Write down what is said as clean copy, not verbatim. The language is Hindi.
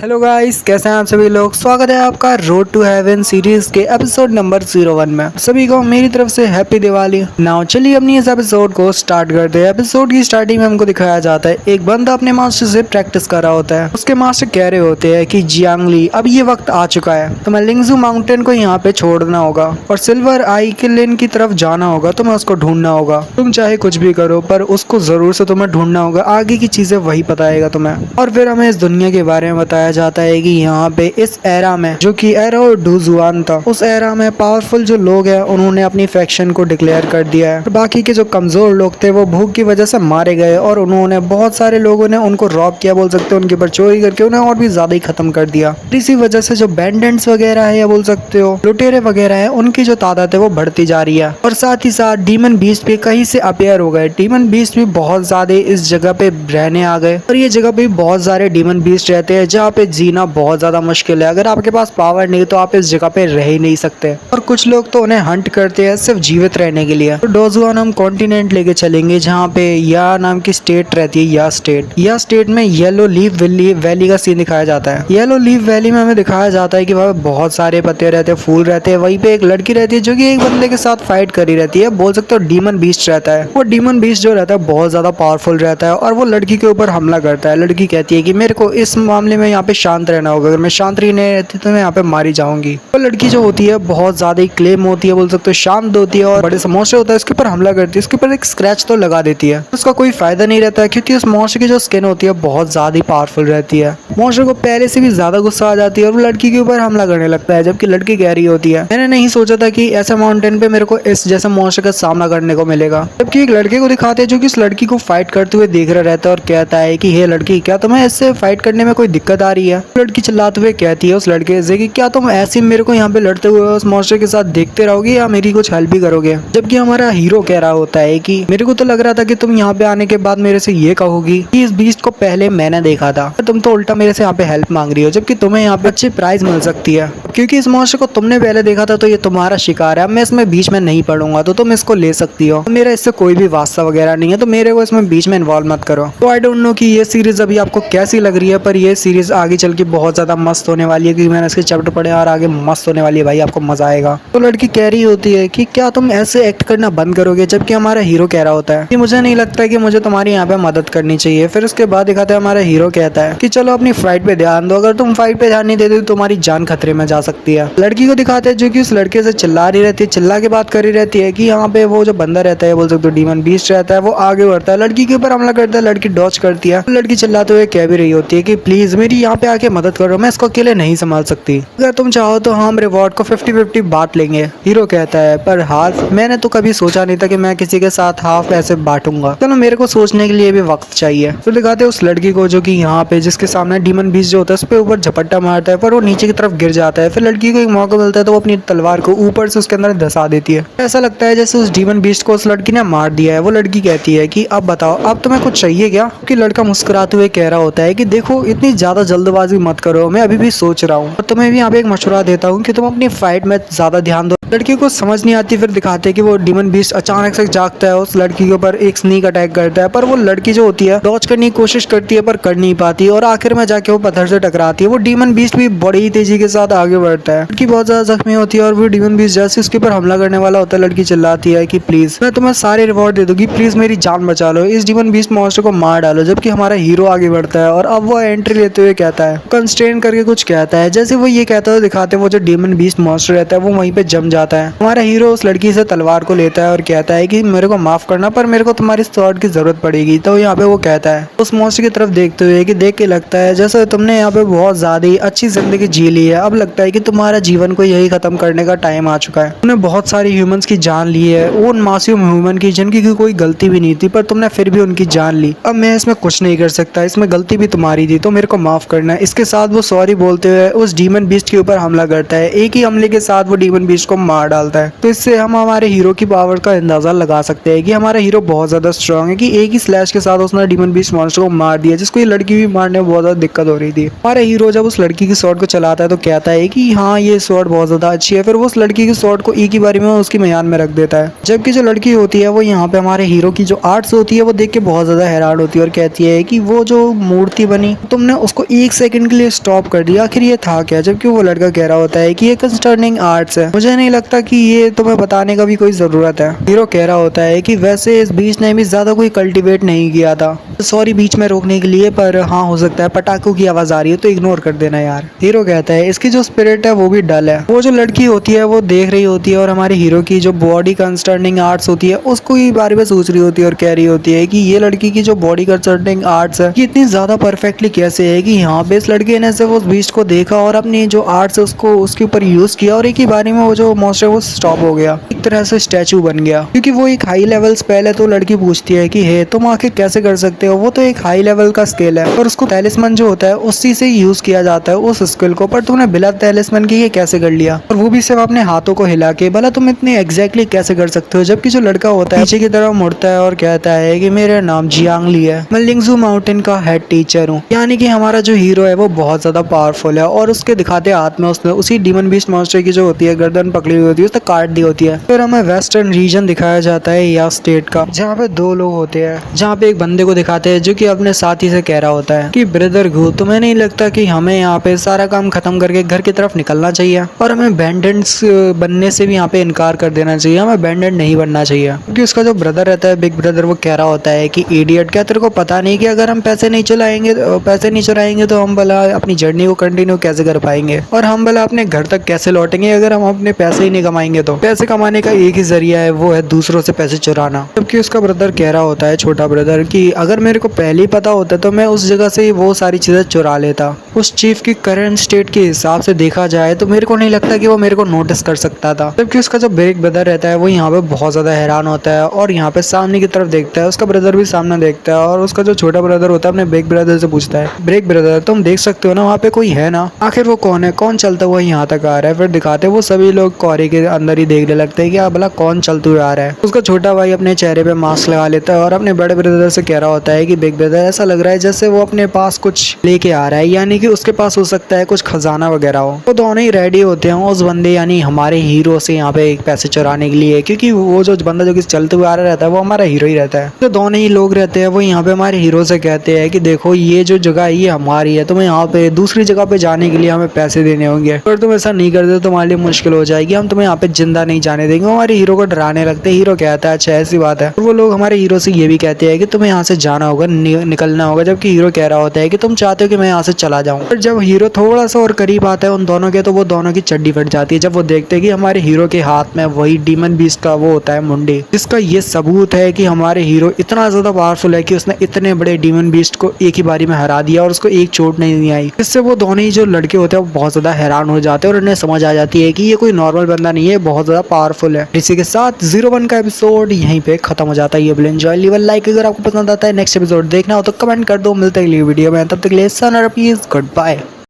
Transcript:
हेलो गाइस, कैसे हैं आप सभी लोग। स्वागत है आपका रोड टू हेवन सीरीज के एपिसोड नंबर 01 में। सभी को मेरी तरफ से हैप्पी दिवाली। नाउ चलिए अपनी इस एपिसोड को स्टार्ट करते हैं। एपिसोड की स्टार्टिंग में हमको दिखाया जाता है एक बंदा अपने मास्टर से प्रैक्टिस कर रहा होता है। उसके मास्टर कह रहे होते हैं कि जियांगली, अब ये वक्त आ चुका है, तुम्हें लिंगजू माउंटेन को यहाँ पे छोड़ना होगा और सिल्वर आई किलेन की तरफ जाना होगा। तुम्हें उसको ढूंढना होगा। तुम चाहे कुछ भी करो पर उसको जरूर से तुम्हें ढूंढना होगा। आगे की चीजें वही बताएगा तुम्हें। और फिर हमें इस दुनिया के बारे में बताया जाता है कि यहाँ पे इस एरा में, जो कि एरा और डूजुआन था, उस एरा में पावरफुल जो लोग हैं उन्होंने अपनी फैक्शन को डिक्लेयर कर दिया है। बाकी के जो कमजोर लोग थे वो भूख की वजह से मारे गए और उन्होंने बहुत सारे लोगों ने उनको रॉब किया, बोल सकते हो, उनके ऊपर चोरी करके उन्हें और भी ज्यादा ही खत्म कर दिया। इसी वजह से जो बैंडेंट्स वगैरह है या बोल सकते हो लुटेरे वगैरह है, उनकी जो तादाद है वो बढ़ती जा रही है। और साथ ही साथ डीमन बीस्ट भी कहीं से अपेयर हो गए। डीमन बीस्ट भी बहुत ज्यादा इस जगह पे रहने आ गए और ये जगह पे बहुत सारे डीमन बीस्ट रहते हैं जहाँ पे जीना बहुत ज्यादा मुश्किल है। अगर आपके पास पावर नहीं तो आप इस जगह पे रह ही नहीं सकते। और कुछ लोग तो उन्हें हंट करते हैं सिर्फ जीवित रहने के लिए। तो डोजुआन हम कॉन्टिनेंट लेके चलेंगे जहाँ पे या नाम की स्टेट रहती है। या स्टेट में येलो लीफ वैली का सीन दिखाया जाता है। येलो लीफ वैली में हमें दिखाया जाता है कि वहाँ बहुत सारे पत्ते रहते हैं, फूल रहते हैं। वहीं पे एक लड़की रहती है जो कि एक बंदे के साथ फाइट करी रहती है। बोल सकते हो डीमन बीस्ट रहता है। वो डीमन बीस्ट जो रहता है बहुत ज्यादा पावरफुल रहता है और वो लड़की के ऊपर हमला करता है। लड़की कहती है कि मेरे को इस मामले में यहाँ पे शांत रहना होगा, अगर मैं शांत नहीं रहती तो मैं यहाँ पे मारी जाऊंगी। तो लड़की जो होती है बहुत ज्यादा ही क्लेम होती है, बोल सकते हो शांत होती है और बड़े से मॉन्स्टर होता है उसके ऊपर हमला करती है। उसके ऊपर एक स्क्रैच तो लगा देती है, उसका कोई फायदा नहीं रहता है क्योंकि उस मॉन्स्टर की जो स्किन होती है बहुत ज्यादा ही पावरफुल रहती है। मॉन्स्टर को पहले से भी ज्यादा गुस्सा आ जाती है और वो लड़की के ऊपर हमला करने लगता है, जबकि लड़की कह रही होती है मैंने नहीं सोचा था कि ऐसे माउंटेन पे मेरे को इस जैसे मॉन्स्टर का सामना करने को मिलेगा। जबकि एक लड़के को दिखाते हैं जो कि इस लड़की को फाइट करते हुए देख रहा रहता है और कहता है कि हे लड़की, क्या तुम्हें इससे फाइट करने में कोई दिक्कत आ रही है। लड़की चिल्लाते हुए कहती है उस लड़के से कि क्या तुम ऐसे मेरे को यहाँ पे लड़ते हुए उस मॉन्स्टर के साथ देखते रहोगे या मेरी कुछ हेल्प भी करोगे। जबकि हमारा हीरो कह रहा होता है कि मेरे को तो लग रहा था कि तुम यहाँ पे आने के बाद मेरे से ये कहोगी कि इस बीस्ट को पहले मैंने देखा था, तुम तो उल्टा मेरे से यहाँ पे हेल्प मांग रही हो, जबकि तुम्हें यहाँ पे अच्छी प्राइज मिल सकती है क्योंकि इस मॉन्स्टर को तुमने पहले देखा था तो ये तुम्हारा शिकार है। अब मैं इसमें बीच में नहीं पड़ूंगा तो तुम इसको ले सकती हो। मेरा इससे कोई भी वास्ता वगैरह नहीं है तो मेरे को इसमें बीच में इन्वॉल्व मत करो। तो आई डोंट नो कि ये सीरीज अभी आपको कैसी लग रही है, पर ये सीरीज आगे चल के बहुत ज्यादा मस्त होने वाली है क्योंकि मैंने इसके चैप्टर पढ़े और आगे मस्त होने वाली है भाई, आपको मजा आएगा। तो लड़की कह रही होती है कि क्या तुम ऐसे एक्ट करना बंद करोगे, जबकि हमारा हीरो कह रहा होता है कि मुझे नहीं लगता कि मुझे तुम्हारी यहाँ पे मदद करनी चाहिए। फिर उसके बाद दिखाते हैं हमारा हीरो कहता है कि चलो अपनी फाइट पे ध्यान दो, अगर तुम फाइट पे ध्यान नहीं देते तो तुम्हारी जान खतरे में जा सकती है। लड़की को दिखाते हैं जो कि उस लड़के से चिल्ला रही रहती है, चिल्ला के बात करी रहती है कि यहाँ पे वो जो बंदा रहता है, बोल सकते हो डीमन बीस्ट रहता है, वो आगे बढ़ता है, लड़की के ऊपर हमला करता है, लड़की डॉच करती है। लड़की चिल्लाते हुए कह भी रही होती है कि प्लीज मेरी यहाँ पे आके मदद करो, मैं इसको अकेले नहीं संभाल सकती, अगर तुम चाहो तो हम रिवॉर्ड को 50-50 बांट लेंगे। हीरो कहता है पर हाफ मैंने तो कभी सोचा नहीं था कि मैं किसी के साथ हाफ ऐसे बांटूंगा, चलो मेरे को सोचने के लिए भी वक्त चाहिए। तो दिखाते हैं उस लड़की को जो कि यहाँ पे जिसके सामने डीमन बीस्ट जो होता है उस पे ऊपर झपट्टा मारता है पर वो नीचे की तरफ गिर जाता है। फिर लड़की को एक मौका मिलता है तो वो अपनी तलवार को ऊपर से उसके अंदर धसा देती है। ऐसा लगता है जैसे उस डीमन बीस्ट को उस लड़की ने मार दिया है। वो लड़की कहती है कि अब बताओ अब तुम्हें कुछ चाहिए क्या। कि लड़का मुस्कुराते हुए कह रहा होता है कि देखो इतनी ज्यादा जल्दबाजी मत करो, मैं अभी भी सोच रहा हूँ और तुम्हें भी यहाँ पे एक मशवरा देता हूँ कि तुम अपनी फाइट में ज्यादा ध्यान दो। लड़की को समझ नहीं आती। फिर दिखाते हैं कि वो डीमन बीस्ट अचानक से जागता है, उस लड़की के ऊपर एक स्नीक अटैक करता है पर वो लड़की जो होती है डॉज करने की कोशिश करती है पर कर नहीं पाती और आखिर में जाके वो पत्थर से टकराती है। वो डीमन बीस्ट भी बड़ी तेजी के साथ आगे बढ़ता है। लड़की बहुत ज्यादा जख्मी होती है और वो डीमन बीस्ट जैसे उसके ऊपर हमला करने वाला होता है लड़की चिल्लाती है कि प्लीज मैं तुम्हें सारे रिवॉर्ड दे दूंगी, प्लीज मेरी जान बचा लो, इस डीमन बीस्ट मॉन्स्टर को मार डालो। जबकि हमारा हीरो आगे बढ़ता है और अब वो एंट्री लेते हुए कहता है, कंस्ट्रेन करके कुछ कहता है। जैसे वो ये कहता है दिखाते हैं वो जो डीमन बीस्ट मॉन्स्टर रहता है वो वहीं पे जम जाता है। हमारा हीरो उस लड़की से तलवार को लेता है और कहता है कि मेरे को माफ करना पर मेरे को तुम्हारी स्वॉर्ड की जरूरत पड़ेगी। तो यहाँ पे वो कहता है उस मॉन्स्टर की तरफ देखते हुए कि देख के लगता है जैसे तुमने यहाँ पे बहुत ज्यादा ही अच्छी जिंदगी जी ली है, अब लगता है कि तुम्हारा जीवन को यही खत्म करने का टाइम आ चुका है। तुमने बहुत सारी ह्यूमंस की जान ली है, उन मासूम ह्यूमन की जिनकी कोई गलती भी नहीं थी, पर तुमने फिर भी उनकी जान ली। अब मैं इसमें कुछ नहीं कर सकता, इसमें गलती भी तुम्हारी थी तो मेरे को माफ करना। इसके साथ वो सॉरी बोलते हुए उस डीमन बीस्ट के ऊपर हमला करता है। एक ही हमले के साथ वो डीमन बीस्ट को मार डालता है। तो इससे हम हमारे हीरो की पावर का अंदाजा लगा सकते हैं कि हमारा हीरो बहुत ज्यादा स्ट्रांग है, कि एक ही स्लैश के साथ उसने डीमन बीस्ट मॉन्स्टर को मार दिया, जिसको ये लड़की भी मारने में बहुत ज्यादा दिक्कत हो रही थी। हमारा हीरो जब उस लड़की की स्वॉर्ड को चलाता है तो कहता है कि हाँ ये स्वॉर्ड बहुत ज्यादा अच्छी है, फिर वो उस लड़की की स्वॉर्ड को एक ही बारी में उसकी म्यान में रख देता है। जबकि जो लड़की होती है वो यहाँ पे हमारे हीरो की जो आर्ट्स होती है वो देख के बहुत ज्यादा हैरान होती है और कहती है कि वो जो मूर्ति बनी तुमने उसको एक सेकंड के लिए स्टॉप कर दिया, आखिर ये था क्या। जबकि वो लड़का कह रहा होता है कि ये कंसर्निंग आर्ट्स है, मुझे नहीं लगता कि ये तुम्हें बताने का भी कोई जरूरत है। हीरो कह रहा होता है कि वैसे इस बीच ने भी ज्यादा कोई कल्टीवेट नहीं किया था, सॉरी बीच में रोकने के लिए, पर हाँ हो सकता है पटाखों की आवाज आ रही है तो इग्नोर कर देना यार। हीरो कहता है इसकी जो स्पिरिट है वो भी डल है। वो जो लड़की होती है वो देख रही होती है और हमारे हीरो की जो बॉडी कंसर्निंग आर्ट्स होती है उसको ही बारे में सोच रही होती है और कह रही होती है कि ये लड़की की जो बॉडी कंसर्निंग आर्ट्स है ये इतनी ज्यादा परफेक्टली कैसे है कि यहाँ पे इस लड़के ने सिर्फ उस बीस्ट को देखा और अपनी जो आर्ट्स है उसको उसके ऊपर यूज किया और एक ही बारी में वो जो मॉन्स्टर वो स्टॉप हो गया, एक तरह से स्टैचू बन गया। क्योंकि वो एक हाई लेवल स्पेल है तो लड़की पूछती है कि हे तुम आखिर कैसे कर सकते हो, वो तो एक हाई लेवल का स्किल है और उसको टैलिस्मन जो होता है उसी से यूज किया जाता है उस स्किल को, पर तुमने बिना टैलिस्मन के ये कैसे कर लिया, और वो भी सिर्फ अपने हाथों को हिला के। भला तुम इतने एग्जैक्टली कैसे कर सकते हो। जबकि जो लड़का होता है पीछे की तरफ मुड़ता है और कहता है कि मेरा नाम जियांग ली है, मैं लिंगजू माउंटेन का हेड टीचर हूँ। यानी कि हमारा जो हीरो है वो बहुत ज्यादा पावरफुल है और उसके दिखाते हाथ में उसने उसी डीमन बीस्ट मॉन्स्टर की जो होती है गर्दन पकड़ी हुई होती है उसने काट दी होती है। फिर हमें वेस्टर्न रीजन दिखाया जाता है या स्टेट का, जहाँ पे दो लोग होते हैं, जहाँ पे एक बंदे को दिखाते हैं जो कि अपने साथी से कह रहा होता है कि ब्रदर घू तुम्हें नहीं लगता कि हमें यहाँ पे सारा काम खत्म करके घर की तरफ निकलना चाहिए और हमें बैंडेंट्स बनने से भी यहाँ पे इनकार कर देना चाहिए, हमें बैंडेंट नहीं बनना चाहिए। क्योंकि उसका जो ब्रदर रहता है बिग ब्रदर वो कह रहा होता है कि इडियट क्या तेरे को पता नहीं कि अगर हम पैसे नहीं चुराएंगे तो हम भला अपनी जर्नी को कंटिन्यू कैसे कर पाएंगे और हम भला अपने घर तक कैसे लौटेंगे अगर हम अपने पैसे ही नहीं कमाएंगे। तो पैसे कमाने का एक ही जरिया है, वो है दूसरों से पैसे चुराना। जबकि उसका ब्रदर कह रहा होता है छोटा ब्रदर कि अगर मेरे को पहले ही पता होता तो मैं उस जगह से वो सारी चीजें चुरा लेता। उस चीफ की करंट स्टेट के हिसाब से देखा जाए तो मेरे को नहीं लगता कि वो मेरे को नोटिस कर सकता था। जबकि उसका जो बिग ब्रदर रहता है वो यहाँ पे बहुत ज्यादा हैरान होता है और यहाँ पे सामने की तरफ देखता है, उसका ब्रदर भी सामने देखता है और उसका जो छोटा ब्रदर होता है अपने बिग ब्रदर से पूछता है बिग ब्रदर तुम देख सकते हो ना वहाँ पे कोई है ना, आखिर वो कौन है, कौन चलता हुआ यहाँ तक आ रहा है। फिर दिखाते वो सभी लोग कोहरे के अंदर ही देखने लगते हैं कि भला कौन चलते हुए आ रहा है। उसका छोटा भाई अपने चेहरे पे मास्क लगा लेता है और अपने बड़े ब्रदर से कह रहा होता है कि बिग ब्रदर ऐसा लग रहा है जैसे वो अपने पास कुछ लेके आ रहा है, यानी कि उसके पास हो सकता है कुछ खजाना वगैरह हो। वो दोनों ही रेडी होते हैं उस बंदे यानी हमारे हीरो से यहाँ पे पैसे चुराने के लिए, क्योंकि वो जो बंदा जो चलते हुए आ रहा रहता है वो हमारा हीरो ही रहता है। तो दोनों ही लोग रहते हैं वो यहाँ पे हमारे हीरो से कहते हैं कि देखो ये जो जगह है ये हमारी है, तुम्हें यहाँ पे दूसरी जगह पे जाने के लिए हमें पैसे देने होंगे, अगर तुम ऐसा नहीं करते तो तुम्हारे लिए मुश्किल हो जाएगी, हम तुम्हें यहाँ पे जिंदा नहीं जाने देंगे। हमारे हीरो को डराने लगते हैं। हीरो कहता है अच्छा ऐसी बात है। और वो लोग हमारे हीरो से ये भी कहते हैं कि तुम्हें यहाँ से जाना होगा, निकलना होगा। जबकि हीरो कह रहा होता है कि तुम चाहते हो कि मैं यहाँ से चला जाऊँ। पर जब हीरो थोड़ा सा और करीब आता है उन दोनों के तो वो दोनों की चड्डी फट जाती है जब वो देखते हैं कि हमारे हीरो के हाथ में वही डीमन बीस्ट का वो होता है मुंडी, जिसका ये सबूत है कि हमारे हीरो इतना ज्यादा पावरफुल है कि उसने इतने बड़े डीमन बीस्ट को एक ही बारी में हरा दिया और उसको एक चोट नहीं आई। इससे वो दोनों ही जो लड़के होते हैं वो बहुत ज्यादा हैरान हो जाते हैं और उन्हें समझ आ जाती है कि ये कोई नॉर्मल बंदा नहीं है, बहुत ज्यादा पावरफुल है। इसी के साथ 01 का एपिसोड यहीं पे खत्म हो जाता है। ये एंजॉय लीव लाइक अगर आपको पसंद आता है, नेक्स्ट एपिसोड देखना हो तो कमेंट कर दो। मिलते हैं अगली वीडियो में, तब तक के लिए सन और पीस, गुड बाय।